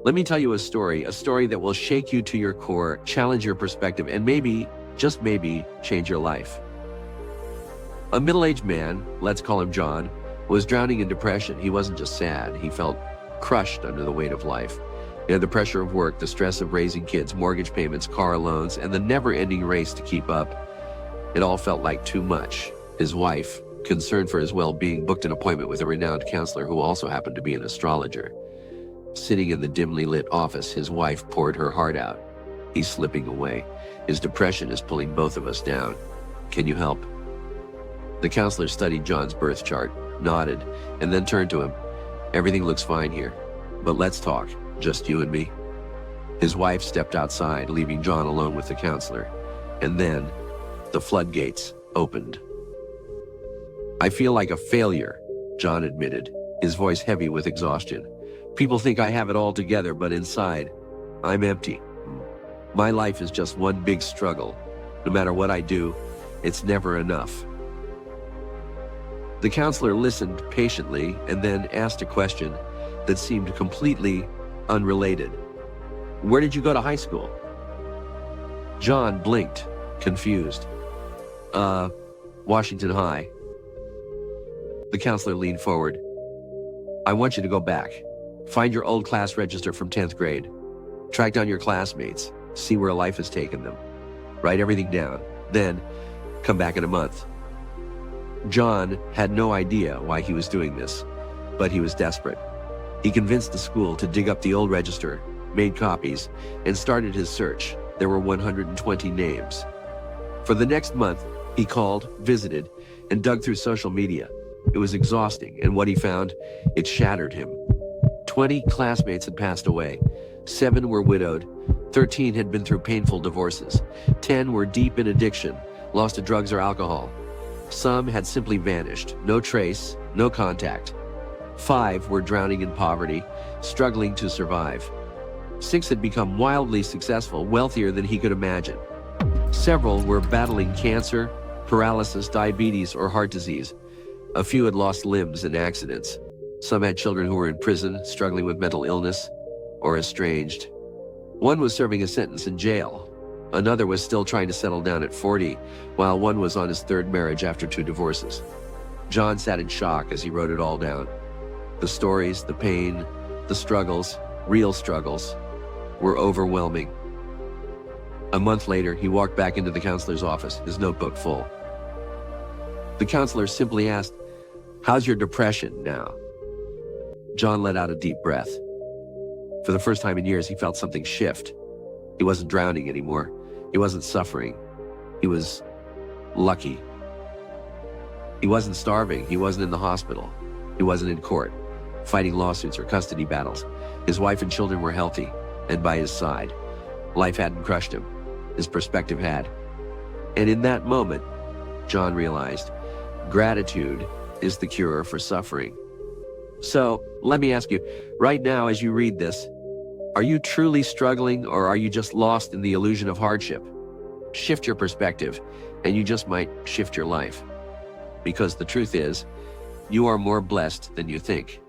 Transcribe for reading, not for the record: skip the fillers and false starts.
Let me tell you a story that will shake you to your core, challenge your perspective, and maybe, just maybe, change your life. A middle-aged man, let's call him John, was drowning in depression. He wasn't just sad, he felt crushed under the weight of life. You know, the pressure of work, the stress of raising kids, mortgage payments, car loans, and the never-ending race to keep up. It all felt like too much. His wife, concerned for his well-being, booked an appointment with a renowned counselor who also happened to be an astrologer. Sitting in the dimly lit office, his wife poured her heart out. He's slipping away. His depression is pulling both of us down. Can you help? The counselor studied John's birth chart, nodded, and then turned to him. Everything looks fine here, but let's talk, just you and me. His wife stepped outside, leaving John alone with the counselor. And then, the floodgates opened. I feel like a failure, John admitted, his voice heavy with exhaustion. People think I have it all together, but inside, I'm empty. My life is just one big struggle. No matter what I do, it's never enough. The counselor listened patiently and then asked a question that seemed completely unrelated. Where did you go to high school? John blinked, confused. Washington High. The counselor leaned forward. I want you to go back. Find your old class register from 10th grade. Track down your classmates. See where life has taken them. Write everything down. Then, come back in a month. John had no idea why he was doing this, but he was desperate. He convinced the school to dig up the old register, made copies, and started his search. There were 120 names. For the next month, he called, visited, and dug through social media. It was exhausting, and what he found, it shattered him. 20 classmates had passed away. 7 were widowed. 13 had been through painful divorces. 10 were deep in addiction, lost to drugs or alcohol. Some had simply vanished, no trace, no contact. 5 were drowning in poverty, struggling to survive. 6 had become wildly successful, wealthier than he could imagine. Several were battling cancer, paralysis, diabetes, or heart disease. A few had lost limbs in accidents. Some had children who were in prison, struggling with mental illness, or estranged. One was serving a sentence in jail. Another was still trying to settle down at 40, while one was on his 3rd marriage after 2 divorces. John sat in shock as he wrote it all down. The stories, the pain, the struggles, real struggles, were overwhelming. A month later, he walked back into the counselor's office, his notebook full. The counselor simply asked, "How's your depression now?" John let out a deep breath. For the first time in years, he felt something shift. He wasn't drowning anymore. He wasn't suffering. He was lucky. He wasn't starving. He wasn't in the hospital. He wasn't in court, fighting lawsuits or custody battles. His wife and children were healthy and by his side. Life hadn't crushed him. His perspective had. And in that moment, John realized gratitude is the cure for suffering. So, let me ask you, right now as you read this, are you truly struggling, or are you just lost in the illusion of hardship? Shift your perspective, and you just might shift your life. Because the truth is, you are more blessed than you think.